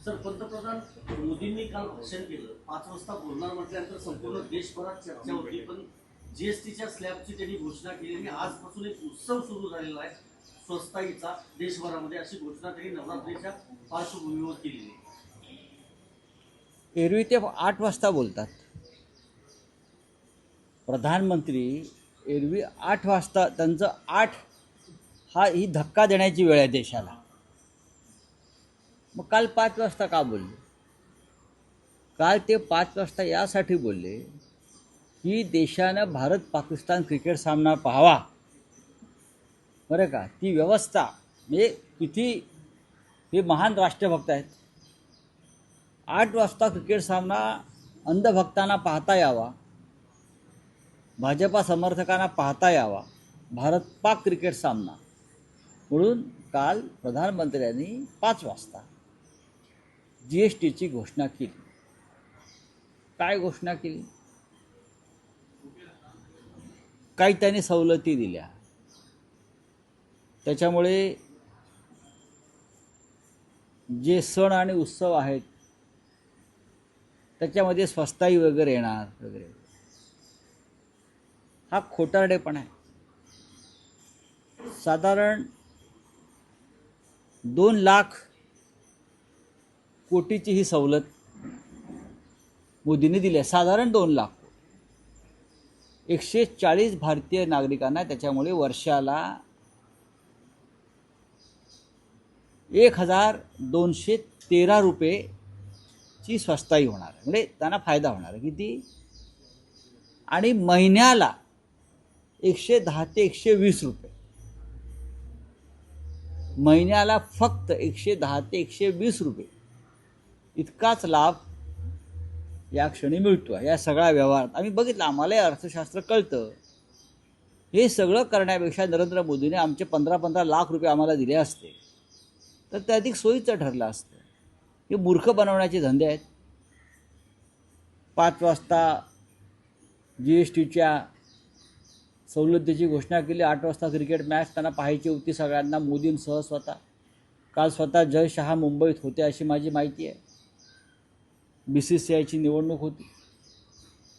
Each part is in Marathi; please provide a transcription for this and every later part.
सर, पंतप्रधान मोदींनी काल भाषण केलं, 5 वाजता बोलणार म्हटल्यानंतर संपूर्ण देशभरात चर्चा होती. पण जीएसटीच्या स्लॅबची त्यांनी घोषणा केली आणि आजपासून एक उत्सव सुरू झालेला आहे स्वस्ताईचा देशभरामध्ये, अशी घोषणा त्यांनी नवरात्रीच्या पार्श्वभूमीवर केलेली आहे. एरवी ते 8 वाजता बोलतात. प्रधानमंत्री एरवी 8 वाजता, त्यांचं 8 ही धक्का देण्याची वेळ आहे देशाला. मग काल 5 वाजता का बोलले? काल ते 5 वाजता यासाठी बोलले की देशानं भारत पाकिस्तान क्रिकेट सामना पाहावा, बरं का. ती व्यवस्था म्हणजे किती हे महान राष्ट्रभक्त आहेत. 8 वाजता क्रिकेट सामना अंधभक्तांना पाहता यावा, भाजपा समर्थकांना पाहता यावा, भारत पाक क्रिकेट सामना, म्हणून काल प्रधानमंत्र्यांनी 5 वाजता जीएसटीची घोषणा केली. काय घोषणा केली? काही त्यांनी सवलती दिल्या. त्याच्यामुळे जे सण आणि उत्सव आहेत त्याच्यामध्ये स्वस्ताई वगैरे येणार वगैरे. हा खोटारडेपणा आहे. साधारण 2 लाख कोटीची ही सवलत मोदींनी दिली आहे. साधारण 2 लाख. 140 भारतीय नागरिकांना त्याच्यामुळे वर्षाला 1213 रुपयेची स्वस्ताई होणार आहे. म्हणजे त्यांना फायदा होणार आहे. किती? आणि महिन्याला 110 ते 120 रुपये. महिन्याला फक्त 110 ते 120 रुपये इतकाच लाभ या क्षणी मिळतो. या सगळ्या व्यवहारात आम्ही बघितलं, आम्हालाही अर्थशास्त्र कळतं. हे सगळं करण्यापेक्षा नरेंद्र मोदीने आमचे 15-15 लाख रुपये आम्हाला दिले असते तर ते अधिक सोयीचं ठरलं असतं. हे मूर्ख बनवण्याचे धंदे आहेत. 5 वाजता जीएसटीच्या सवलतीची घोषणा केली. 8 वाजता क्रिकेट मॅच त्यांना पाहायची होती सगळ्यांना, मोदींसह स्वतः. काल स्वतः जय शहा मुंबईत होते अशी माझी माहिती आहे. BCCIची निवडणूक होती,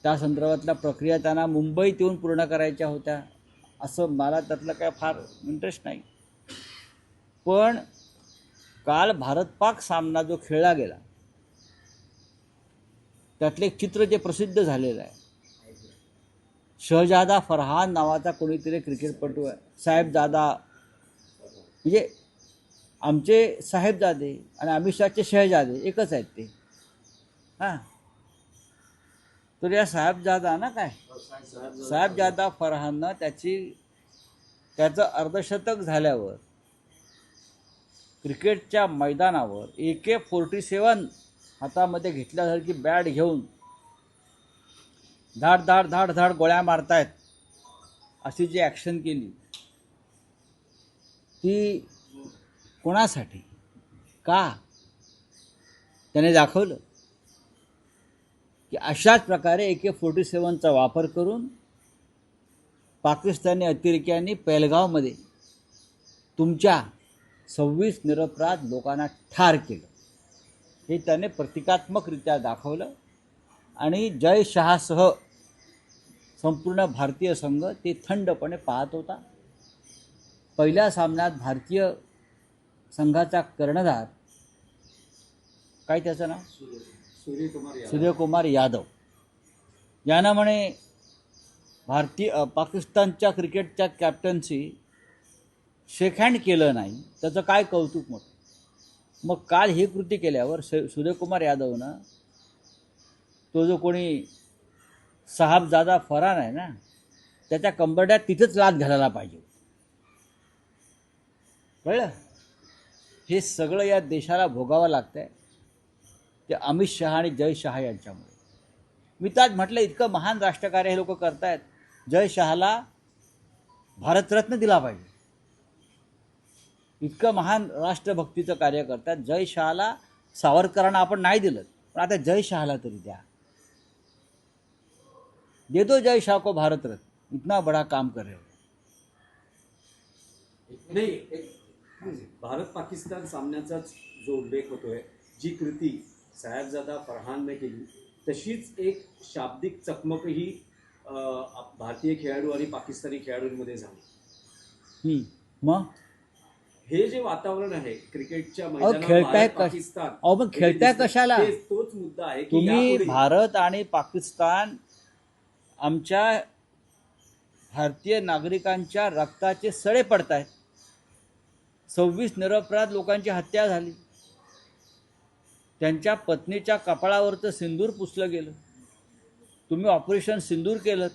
त्या संदर्भातल्या प्रक्रिया त्यांना मुंबईत येऊन पूर्ण करायच्या होत्या. असं मला त्यातलं काय फार इंटरेस्ट नाही. पण काल भारत पाक सामना जो खेळला गेला त्यातले एक चित्र जे प्रसिद्ध झालेलं आहे, शहजादा फरहान नावाचा कोणीतरी क्रिकेटपटू आहे. साहेबजादा म्हणजे आमचे साहेबजादे आणि अमित शहाचे शहजादे एकच आहेत ते. हां, तर या साहेबजादा ना काय साहेबजादा फरहाननं त्याचं अर्धशतक झाल्यावर क्रिकेटच्या मैदानावर AK-47 हातामध्ये घेतल्यासारखी बॅट घेऊन धाड धाड धाड धाड गोळ्या मारतायत अशी जी ॲक्शन केली ती कोणासाठी, का? त्याने दाखवलं की अशाच प्रकारे AK-47चा वापर करून पाकिस्तानी अतिरेक्यांनी पहलगावमध्ये तुमच्या 26 निरपराध लोकांना ठार केलं. हे त्याने प्रतिकात्मकरित्या दाखवलं आणि जय शहासह संपूर्ण भारतीय संघ ते थंडपणे पाहत होता. पहिल्या सामन्यात भारतीय संघाचा कर्णधार, काय त्याचं नाव, सूर्यकुमार यादव, यानं म्हणे पाकिस्तानच्या क्रिकेटच्या कॅप्टन्सी शेक हँड केलं नाही, त्याचं काय कौतुक मोठं. मग काल ही कृती केल्यावर सूर्यकुमार यादवनं तो जो कोणी साहबजादा फरहान आहे ना त्याच्या कंबरड्यात तिथंच लाथ घालायला पाहिजे. कळलं? हे सगळं या देशाला भोगावं लागतं आहे ते अमित शहा आणि जय शहा यांच्यामुळे. मी तर आज म्हटलं, इतकं महान राष्ट्रकार्य हे लोक करतायत. जय शहाला भारतरत्न दिला पाहिजे. इतकं महान राष्ट्रभक्तीचं कार्य करतात. जय शहाला सावरकरांना आपण नाही दिलं, पण आता जय शहाला तरी द्या. दे दो जय शाह को भारत रत्न, इतना बड़ा काम कर रहे हो. नाही, भारत पाकिस्तान सामन्याचाच जो उल्लेख होतोय, जी कृती साहेबजादा फरहानने केली तशीच एक शाब्दिक चकमकही भारतीय खेळाडू आणि पाकिस्तानी खेळाडूंमध्ये झाली. मग हे जे वातावरण आहे क्रिकेटच्या अहो मैदानावर खेळताय भारत पाकिस्तान अहो मग खेळताय कशाला? तोच मुद्दा आहे की तुम्ही यापुढे भारत आणि पाकिस्तान आमच्या भारतीय नागरिकांच्या रक्ताचे सडे पडतायत. 26 निरपराध लोकांची हत्या झाली. त्यांच्या पत्नीच्या कपाळावरचं सिंदूर पुसलं गेलं. तुम्ही ऑपरेशन सिंदूर केलं,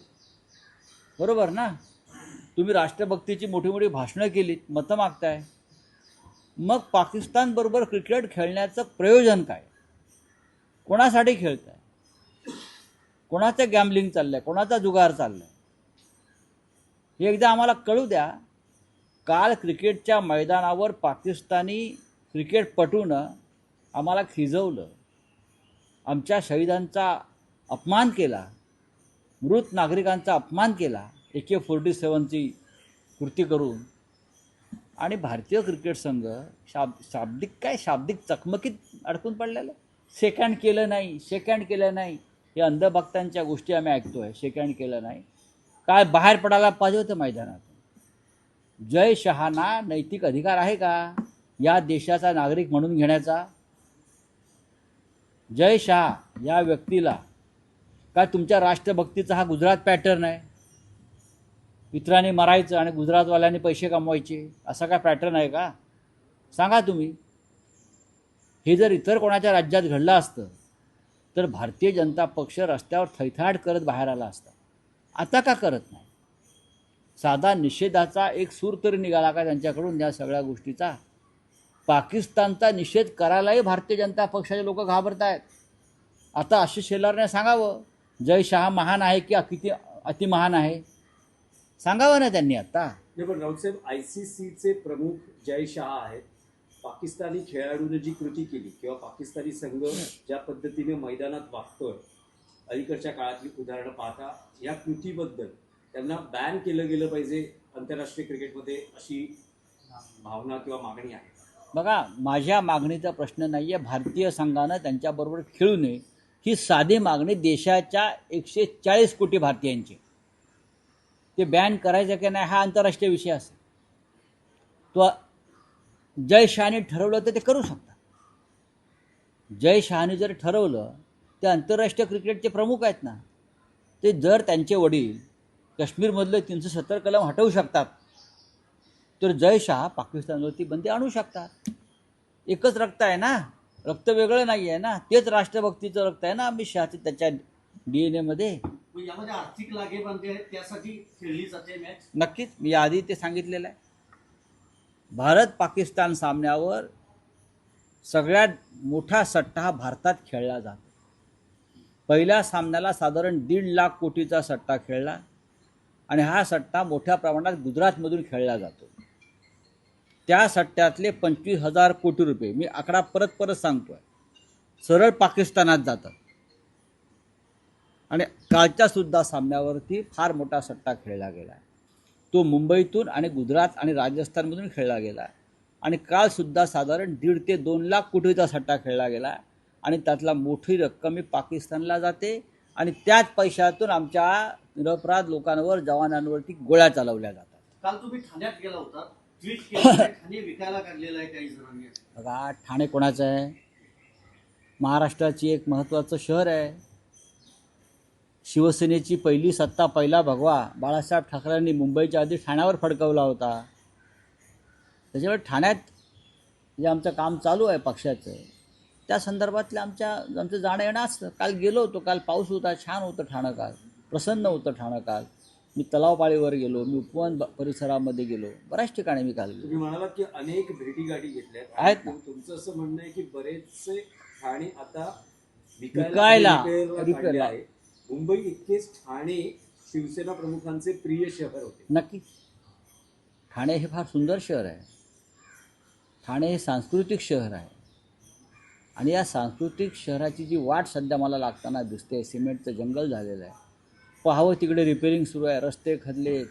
बरोबर ना? तुम्ही राष्ट्रभक्तीची मोठी मोठी भाषणं केलीत, मतं मागताय. मग पाकिस्तानबरोबर क्रिकेट खेळण्याचं प्रयोजन काय? कोणासाठी खेळताय? कोणाचं गॅम्बलिंग चाललंय? कोणाचा जुगार चाललाय? हे एकदा आम्हाला कळू द्या. काल क्रिकेटच्या मैदानावर पाकिस्तानी क्रिकेटपटूनं आम्हाला खिजवलं, आमच्या शहीदांचा अपमान केला, मृत नागरिकांचा अपमान केला AK-47ची कृती करून. आणि भारतीय क्रिकेट संघ शाब्दिक चकमकीत अडकून पडलेलं. शेक हँड केलं नाही, शेक हँड केलं नाही. हे अंधभक्तांच्या गोष्टी आम्ही ऐकतोय. शेक हँड केलं नाही. काय बाहेर पडायला पाहिजे होतं मैदानात. जय शहाना नैतिक अधिकार आहे का या देशाचा नागरिक म्हणून घेण्याचा? जय शहा या व्यक्तीला काय तुमच्या राष्ट्रभक्तीचा हा गुजरात पॅटर्न आहे? इतरांनी मरायचं आणि गुजरातवाल्यांनी पैसे कमवायचे असा काय पॅटर्न आहे का? सांगा तुम्ही. हे जर इतर कोणाच्या राज्यात घडलं असतं तर भारतीय जनता पक्ष रस्त्यावर थैथाट करत बाहेर आला असता. आता का करत नाही? साधा निषेधाचा एक सूर तरी निघाला का त्यांच्याकडून या सगळ्या गोष्टीचा? पाकिस्तानचा निषेध करायलाही भारतीय जनता पक्षाचे लोक घाबरत आहेत. आता आशिष शेलारने सांगावं जय शहा महान आहे की किती अतिमहान आहे, सांगावं ना त्यांनी आता. नाही पण राऊत साहेब, ICCचे प्रमुख जय शहा आहेत. पाकिस्तानी खेळाडूने जी कृती केली किंवा पाकिस्तानी संघ ज्या पद्धतीने मैदानात वागतोय अलीकडच्या काळातली उदाहरणं पाहता या कृतीबद्दल त्यांना बॅन केलं गेलं पाहिजे आंतरराष्ट्रीय क्रिकेटमध्ये अशी भावना किंवा मागणी आहे. बघा, माझ्या मागणीचा प्रश्न नाही आहे. भारतीय संघानं त्यांच्याबरोबर खेळू नये ही साधी मागणी देशाच्या 140 कोटी भारतीयांची. ते बॅन करायचं की नाही हा आंतरराष्ट्रीय विषय असेल. तो जय शहाने ठरवलं तर ते करू शकतात. जय शहाने जर ठरवलं ते आंतरराष्ट्रीय क्रिकेटचे प्रमुख आहेत ना, ते जर त्यांचे वडील काश्मीरमधलं 370 कलम हटवू शकतात तर जय शहा पाकिस्तानवरती बंदी आणू शकतात. एकच रक्त आहे ना, रक्त वेगळं नाही आहे ना, तेच राष्ट्रभक्तीचं रक्त आहे ना अमित शहाचं त्याच्या DNA मध्ये. यामध्ये आर्थिक लागेबांधे आहेत, त्यासाठी खेळली जाते मॅच. नक्कीच, मी आधी ते सांगितलेलं आहे. भारत पाकिस्तान सामन्यावर सगळ्यात मोठा सट्टा हा भारतात खेळला जातो. पहिल्या सामन्याला साधारण 1.5 लाख कोटीचा सट्टा खेळला आणि हा सट्टा मोठ्या प्रमाणात गुजरातमधून खेळला जातो. त्या सट्ट्यातले 25,000 कोटी रुपये, मी आकडा परत सांगतोय, सरळ पाकिस्तानात जातात. आणि कालच्या सुद्धा सामन्यावरती फार मोठा सट्टा खेळला गेला आहे. तो मुंबईतून आणि गुजरात आणि राजस्थानमधून खेळला गेला आहे. आणि कालसुद्धा साधारण 1.5 ते 2 लाख कोटीचा सट्टा खेळला गेला आहे. आणि त्यातला मोठी रक्कम पाकिस्तानला जाते आणि त्याच पैशातून आमच्या निरपराध लोकांवर, जवानांवरती गोळ्या चालवल्या जातात. काल तुम्ही ठाण्यात गेला होता, ट्विट केलं, ठाणे विकायला काढलेलं आहे काही जणांनी. बघा, ठाणे कोणाचं आहे? महाराष्ट्राची एक महत्त्वाचं शहर आहे. शिवसेनेची पहिली सत्ता, पहिला भगवा बाळासाहेब ठाकरेंनी मुंबईच्या आधी ठाण्यावर फडकवला होता. त्याच्यामुळे ठाण्यात जे आमचं काम चालू आहे पक्षाचं, त्या संदर्भातलं आमचं जाणं येणं असतं. काल गेलो होतो, काल पाऊस होता, छान होतं ठाणं, काल प्रसन्न होतं ठाणं. काल मी तलावपाळीवर गेलो, मी उपवन परिसरामध्ये गेलो, बऱ्याच ठिकाणी मी काल गेलो. तुम्ही म्हणालात की अनेक भेटीगाठी घेतल्यात आहेत ना. तुमचं असं म्हणणं आहे की बरेचसे ठाणे आता विकायला काढले आहे. मुंबई इतकेच ठाणे शिवसेना प्रमुखांचे प्रिय शहर होते. नक्की, ठाणे हे फार सुंदर शहर आहे. ठाणे हे सांस्कृतिक शहर आहे. आणि या सांस्कृतिक शहराची जी वाट सध्या मला लागताना दिसते, सिमेंटचं जंगल झालेलं आहे. पाहावं तिकडे रिपेरिंग सुरू आहे, रस्ते खदलेत,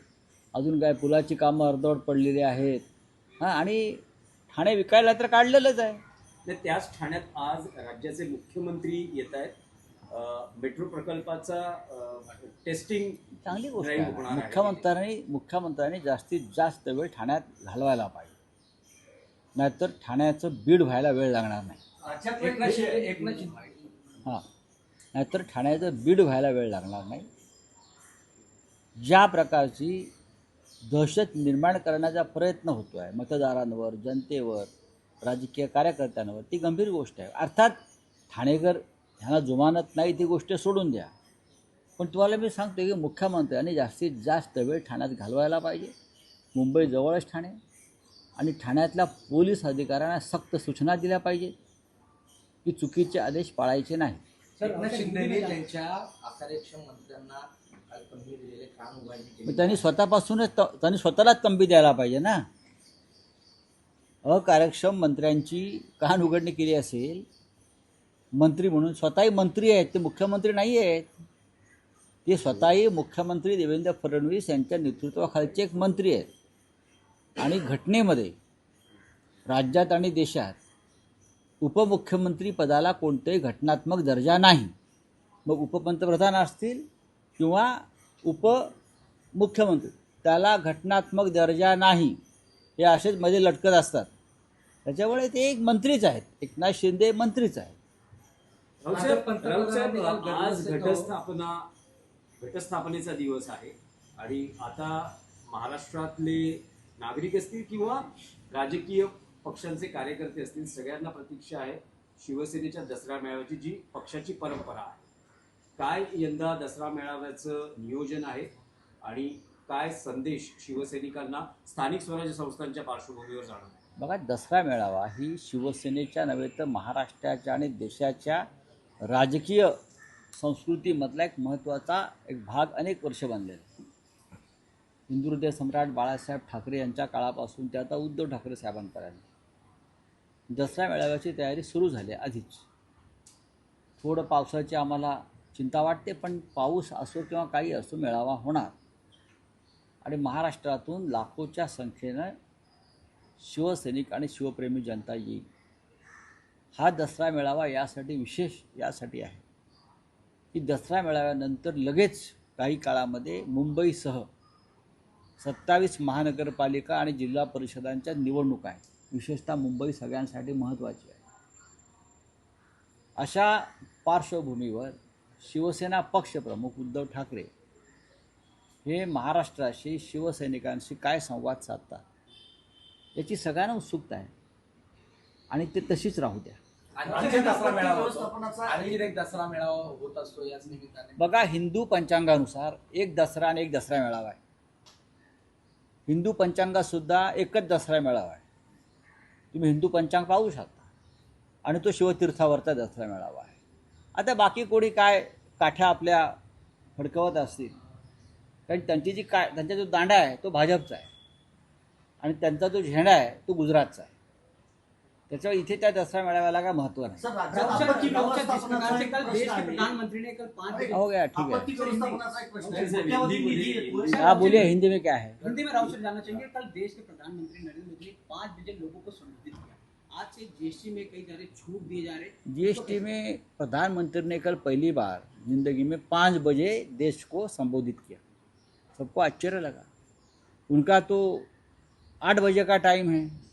अजून काय पुलाची कामं अर्धवट पडलेली आहेत. आणि ठाणे विकायला तर काढलेलंच आहे. आणि त्याच ठाण्यात आज राज्याचे मुख्यमंत्री येत आहेत. मेट्रो प्रकल्पाचा टेस्टिंग चांगली गोष्ट ड्राईव्ह आहे. होणार आहे. मुख्यमंत्र्यांनी जास्तीत जास्त वेळ ठाण्यात घालवायला पाहिजे, नाहीतर ठाण्याचं बीड व्हायला वेळ लागणार नाही. हां, नाहीतर ठाण्याचं बीड व्हायला वेळ लागणार नाही. ज्या प्रकारची दहशत निर्माण करण्याचा प्रयत्न होतो आहे मतदारांवर, जनतेवर, राजकीय कार्यकर्त्यांवर, ती गंभीर गोष्ट आहे. अर्थात ठाणेकर ह्यांना जुमानत नाही, ती गोष्ट सोडून द्या. पण तुम्हाला मी सांगतो की मुख्यमंत्र्यांनी जास्तीत जास्त वेळ ठाण्यात घालवायला पाहिजे. मुंबई जवळच ठाणे, आणि ठाण्यातल्या पोलीस अधिकाऱ्यांना सक्त सूचना दिल्या पाहिजेत की चुकीचे आदेश पाळायचे नाही. एकनाथ शिंदेने त्यांच्या अकार्यक्षम मंत्र्यांना तंबी दिलेले कान उघडणी केली. मग त्यांनी स्वतःलाच तंबी द्यायला पाहिजे ना. अकार्यक्षम मंत्र्यांची कान उघडणी केली असेल, मंत्री म्हणून स्वतःही मंत्री आहेत, ते मुख्यमंत्री नाही आहेत. ते स्वतःही मुख्यमंत्री देवेंद्र फडणवीस यांच्या नेतृत्वाखालचे एक मंत्री आहेत. आणि घटनेमध्ये राज्यात आणि देशात उपमुख्यमंत्री पदाला कोणतेही घटनात्मक दर्जा नाही. मग उपपंतप्रधान असतील किंवा उपमुख्यमंत्री, त्याला घटनात्मक दर्जा नाही. हे असेच मध्ये लटकत असतात. त्याच्यामुळे ते एक मंत्रीच आहेत. एकनाथ शिंदे मंत्रीच आहेत. राऊत साहेब, आज घटस्थापनेचा दिवस आहे आणि आता महाराष्ट्रातले नागरिक असतील किंवा राजकीय पक्षांचे कार्यकर्ते असतील, सगळ्यांना प्रतीक्षा आहे शिवसेनेच्या दसरा मेळाव्याची, जी पक्षाची परंपरा आहे. काय यंदा दसरा मेळाव्याचं नियोजन आहे आणि काय संदेश शिवसैनिकांना स्थानिक स्वराज्य संस्थांच्या पार्श्वभूमीवर जाणार आहे? बघा, दसरा मेळावा ही शिवसेनेच्या नव्हे तर महाराष्ट्राच्या आणि देशाच्या राजकीय संस्कृतीमधला एक महत्त्वाचा एक भाग अनेक वर्ष बनलेला आहे. हिंदुहृदय सम्राट बाळासाहेब ठाकरे यांच्या काळापासून ते आता उद्धव ठाकरे साहेबांपर्यंत दसरा मेळाव्याची तयारी सुरू झाली आधीच. थोडं पावसाची आम्हाला चिंता वाटते, पण पाऊस असो किंवा काही असो, मेळावा होणार. आणि महाराष्ट्रातून लाखोच्या संख्येनं शिवसैनिक आणि शिवप्रेमी जनता येईल. हा दसरा मेळावा विशेष यासाठी आहे की दसरा मेळाव्यानंतर लगेच काही काळामध्ये मुंबईसह 27 महानगरपालिका आणि जिल्हा परिषदांच्या निवडणुका आहेत. विशेषतः मुंबई सगळ्यांसाठी महत्त्वाची आहे. अशा पार्श्वभूमीवर शिवसेना पक्षप्रमुख उद्धव ठाकरे हे महाराष्ट्राशी, शिवसैनिकांशी काय संवाद साधतात याची सगळ्यांना उत्सुकता आहे आणि ते तशीच राहू द्या. आणखी एक दसरा मेळावा होत असतो याच निमित्ताने. बघा, हिंदू पंचांगानुसार एक दसरा आणि एक दसरा मेळावा आहे. हिंदू पंचांगातसुद्धा एकच दसरा मेळावा आहे. तुम्ही हिंदू पंचांग पाहू शकता, आणि तो शिवतीर्थावरचा दसरा मेळावा आहे. आता बाकी कोणी काय काठ्या आपल्या फडकवत असतील, कारण त्यांचा जो दांडा आहे तो भाजपचा आहे आणि त्यांचा जो झेंडा आहे तो गुजरातचा आहे. त्याच्यावर इथे त्या दसरा मेळाव्याला काय महत्त्व नाही. सर, राज्यात प्रधानमंत्री ने कल 5 हो गया, ठीक है. आपत्ती व्यवस्थापनाचा एक प्रश्न आहे. कोट्यावधी निधी येतोय. आप बोलिए हिंदी में क्या है. हिंदी में राउत जानना चाहेंगे, कल देश के प्रधानमंत्री नरेंद्र मोदी ने 5 बजे लोगों को संबोधित किया. आज से जीएसटी में कई सारे छूट दिए जा रहे. जीएसटी में प्रधानमंत्री ने कल पहली बार जिंदगी में 5 बजे देश को संबोधित किया. सबको आश्चर्य लगा. उनका तो 8 बजे का टाइम है.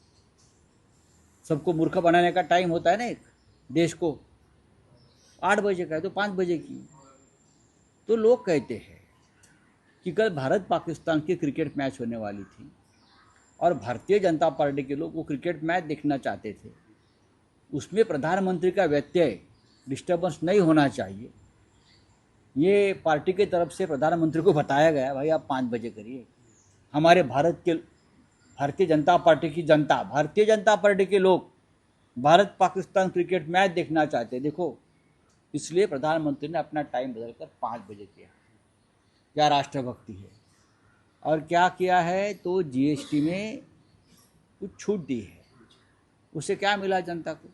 सबको मूर्ख बनाने का टाइम होता है ना एक देश को. 8 बजे का है तो 5 बजे की. तो लोग कहते हैं कि कल भारत पाकिस्तान की क्रिकेट मैच होने वाली थी और भारतीय जनता पार्टी के लोग वो क्रिकेट मैच देखना चाहते थे. उसमें प्रधानमंत्री का व्यत्यय, डिस्टर्बेंस नहीं होना चाहिए. ये पार्टी की तरफ से प्रधानमंत्री को बताया गया, भाई आप 5 बजे करिए. हमारे भारतीय जनता पार्टी की जनता, भारतीय जनता पार्टी के लोग भारत पाकिस्तान क्रिकेट मैच देखना चाहते. देखो, इसलिए प्रधानमंत्री ने अपना टाइम बदलकर 5 बजे किया. क्या राष्ट्रभक्ति है. और क्या किया है, तो जीएसटी में कुछ छूट दी है. उससे क्या मिला जनता को.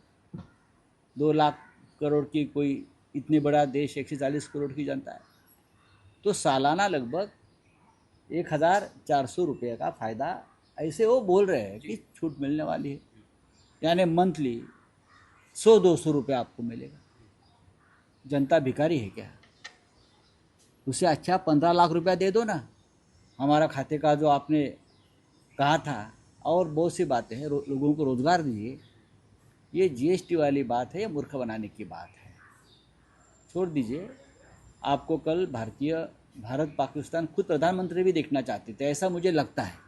2 लाख करोड़ की कोई इतने बड़ा देश, 140 करोड़ की जनता है, तो सालाना लगभग 1400 रुपये का फ़ायदा ऐसे वो बोल रहे हैं कि छूट मिलने वाली है. यानी मंथली 100-200 रुपये आपको मिलेगा। जनता भिखारी है क्या? उसे अच्छा 15 लाख रुपया दे दो ना, हमारा खाते का जो आपने कहा था, और बहुत सी बातें हैं, लोगों को रोजगार दीजिए। ये जीएसटी वाली बात है, ये मूर्ख बनाने की बात है, छोड़ दीजिए। आपको कल भारत पाकिस्तान खुद प्रधानमंत्री भी देखना चाहते थे, ऐसा मुझे लगता है।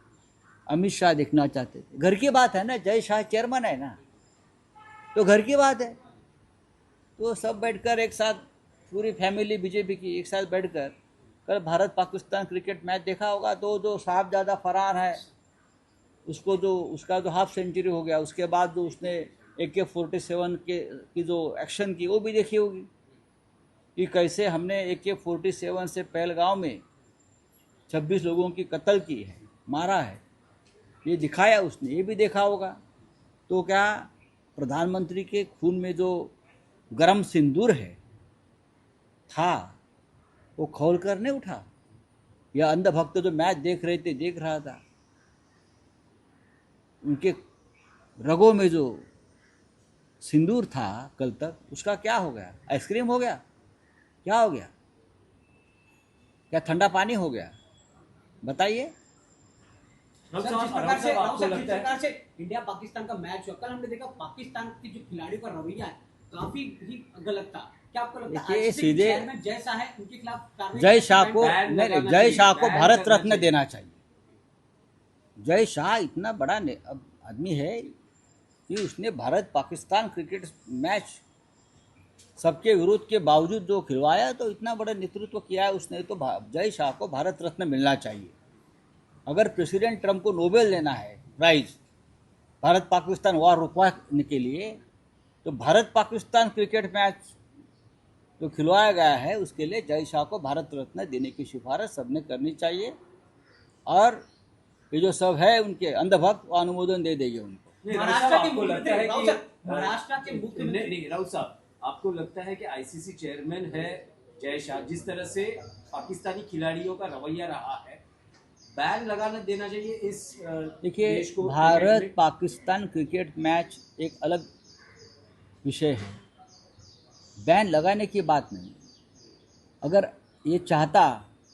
अमित शाह देखना चाहते थे। घर की बात है ना, जय शाह चेयरमैन है ना, तो घर की बात है। तो सब बैठकर एक साथ, पूरी फैमिली बीजेपी की एक साथ बैठकर कल भारत पाकिस्तान क्रिकेट मैच देखा होगा। दो साहबजादा फरार है, उसका जो हाफ सेंचुरी हो गया, उसके बाद जो उसने AK-47 की जो एक्शन की, वो भी देखी होगी कि कैसे हमने AK-47 से पहलगांव में 26 लोगों की कत्ल की है, मारा है, ये दिखाया उसने, ये भी देखा होगा। तो क्या प्रधानमंत्री के खून में जो गरम सिंदूर है था, वो खोल कर नहीं उठा? या अंधभक्त जो मैच देख रहा था, उनके रगों में जो सिंदूर था कल तक, उसका क्या हो गया? आइसक्रीम हो गया? क्या हो गया? क्या ठंडा पानी हो गया? बताइए। राउत सर, साहब, जिस प्रकार से आपको लगता है इंडिया पाकिस्तान का मैच हुआ, कल हमने देखा पाकिस्तान के जो खिलाड़ियों का रवैया है काफी ही गलत था। क्या आपको लगता है देखिए, ICC के सीधे चेयरमैन जय शाह है, उनके खिलाफ कार्रवाई जय शाह को बैन नहीं, लगाना जय चाहिए, शाह को बैन भारत करना रत्न चाहिए। देना चाहिए। जय शाह इतना बड़ा आदमी है कि उसने भारत पाकिस्तान क्रिकेट मैच सबके विरोध के बावजूद जो खिलवाया, तो इतना बड़ा नेतृत्व किया है उसने, तो जय शाह को भारत रत्न मिलना चाहिए। अगर प्रेसिडेंट ट्रम्प को नोबेल देना है प्राइज भारत पाकिस्तान वार रुकवाने के लिए, तो भारत पाकिस्तान क्रिकेट मैच जो खिलवाया गया है उसके लिए जय शाह को भारत रत्न देने की सिफारिश सबने करनी चाहिए। और ये जो सब है उनके अंधभक्त, वो अनुमोदन दे देंगे उनको। नहीं, राउत महाराष्ट्र साहब, के आपको लगता है मुख्यमंत्री कि महाराष्ट्र के मुख्यमंत्री नहीं, राउत साहब, आपको लगता है कि ICC चेयरमैन है जय शाह, जिस तरह से पाकिस्तानी खिलाड़ियों का रवैया रहा है, बैन लगाना देना चाहिए इस देखिए, देश को? भारत पाकिस्तान क्रिकेट मैच एक अलग विषय है, बैन लगाने की बात नहीं। अगर ये चाहता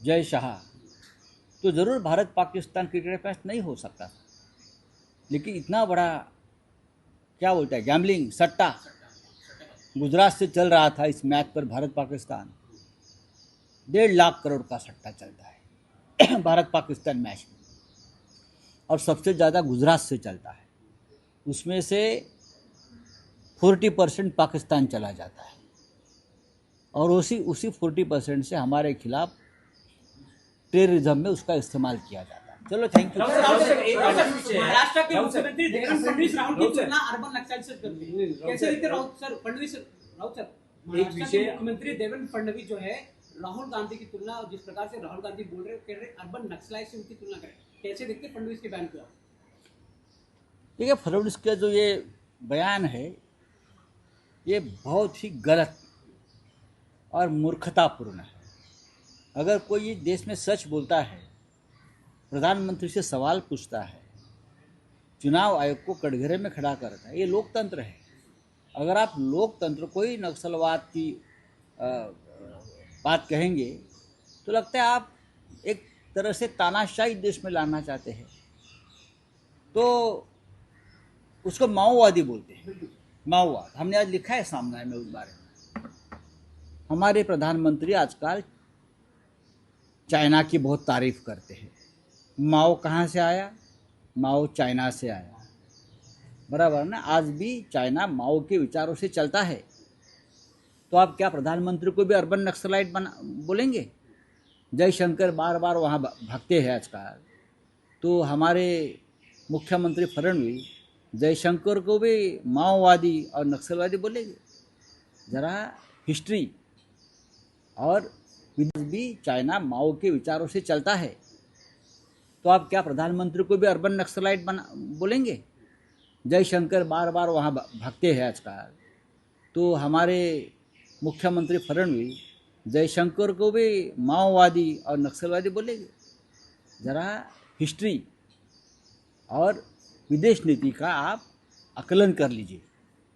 जय शाह तो ज़रूर भारत पाकिस्तान क्रिकेट मैच नहीं हो सकता था, लेकिन इतना बड़ा क्या बोलता है, गैम्बलिंग, सट्टा गुजरात से चल रहा था इस मैच पर। भारत पाकिस्तान 1.5 लाख करोड़ का सट्टा चलता है भारत पाकिस्तान मैच में, और सबसे ज़्यादा गुजरात से चलता है। उसमें से 40% पाकिस्तान चला जाता है, और उसी 40% से हमारे खिलाफ टेररिज्म में उसका इस्तेमाल किया जाता है। चलो, थैंक यू। महाराष्ट्र के मुख्यमंत्री देवेंद्र फडणवीस राहुल की राउत सर, तुलना अर्बन नक्सल से करते हैं। नहीं, राउत कैसे सर, देखते हैं राउत सर? राउत सर, महाराष्ट्र के विषय- मुख्यमंत्री देवेंद्र फडणवीस जो है राहुल गांधी की तुलना, और जिस प्रकार से राहुल गांधी बोल रहे हैं, कह रहे अर्बन नक्सलाइट से उनकी तुलना करें, कैसे देखते हैं फडणवीस के बयान को? देखिए, फडणवीस का जो ये बयान है, ये बहुत ही गलत और मूर्खतापूर्ण है। अगर कोई ये देश में सच बोलता है, प्रधानमंत्री से सवाल पूछता है, चुनाव आयोग को कटघरे में खड़ा करता है, ये लोकतंत्र है। अगर आप लोकतंत्र को ही नक्सलवाद की बात कहेंगे, तो लगता है आप एक तरह से तानाशाही देश में लाना चाहते हैं। तो उसको माओवादी बोलते हैं, माओवाद। हमने आज लिखा है सामने में उस बारे में। हमारे प्रधानमंत्री आजकल चाइना की बहुत तारीफ करते हैं। माओ कहाँ से आया? माओ चाइना से आया, बराबर ना। आज भी चाइना माओ के विचारों से चलता है। तो आप क्या प्रधानमंत्री को भी अर्बन नक्सलाइट बोलेंगे? जयशंकर बार बार वहाँ भागते हैं आजकल, तो हमारे मुख्यमंत्री फडणवीस जयशंकर को भी माओवादी और नक्सलवादी बोलेंगे? ज़रा हिस्ट्री और विदेश भी चाइना माओ के विचारों से चलता है, तो आप क्या प्रधानमंत्री को भी अर्बन नक्सलाइट बोलेंगे? जयशंकर बार बार वहाँ भागते हैं आजकल, तो हमारे मुख्यमंत्री फडणवीस जयशंकर को भी माओवादी और नक्सलवादी बोलेंगे? ज़रा हिस्ट्री और विदेश नीति का आप आकलन कर लीजिए।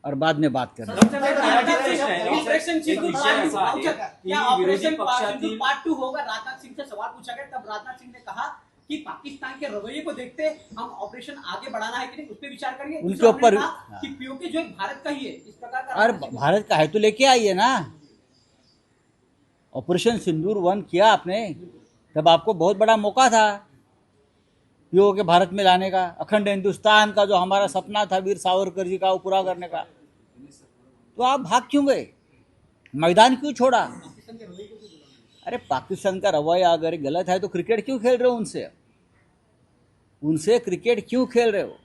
और बाद में बात करना। ऑपरेशन सिंधूर विषय असा आहे की क्या विरोधी ऑपरेशन सिंधूर पक्षातील पार्ट 2 होगा? राजनाथ सिंह से सवाल पूछा गया, तब राजनाथ सिंह ने कहा कि पाकिस्तान के रवैये को देखते हम ऑपरेशन आगे बढ़ाना है कि नहीं, उस पर विचार करेंगे। उनके दूसरा ऊपर- उन्होंने कहा कि पीओके जो है भारत का ही है, इस प्रकार का और राजनाथ सिंह- भारत का है तो लेके आइए ना। ऑपरेशन सिंदूर 1 किया आपने, तब आपको बहुत बड़ा मौका था पीओके के भारत में लाने का, अखंड हिंदुस्तान का जो हमारा सपना था वीर सावरकर जी का, वो पूरा करने का। तो आप भाग क्यों गए, मैदान क्यों छोड़ा? पाकिस्तान के रवैये को क्यों बुलाना? अरे पाकिस्तान का रवैया अगर गलत है तो क्रिकेट क्यों खेल रहे हो उनसे? उनसे क्रिकेट क्यों खेल रहे हो?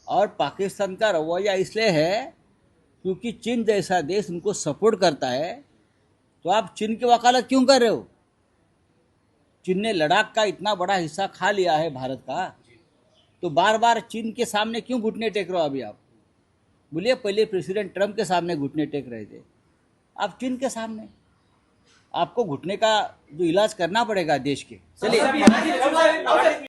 और पाकिस्तान का रवैया इसलिए है क्योंकि चीन जैसा देश उनको सपोर्ट करता है, तो आप चीन की वकालत क्यों कर रहे हो? चीन ने लद्दाख का इतना बड़ा हिस्सा खा लिया है भारत का, तो बार बार चीन के सामने क्यों घुटने टेक रहे हो? अभी आप बोलिए, पहले प्रेसिडेंट ट्रंप के सामने घुटने टेक रहे थे, आप चीन के सामने। आपको घुटने का जो इलाज करना पड़ेगा देश के। चलिए।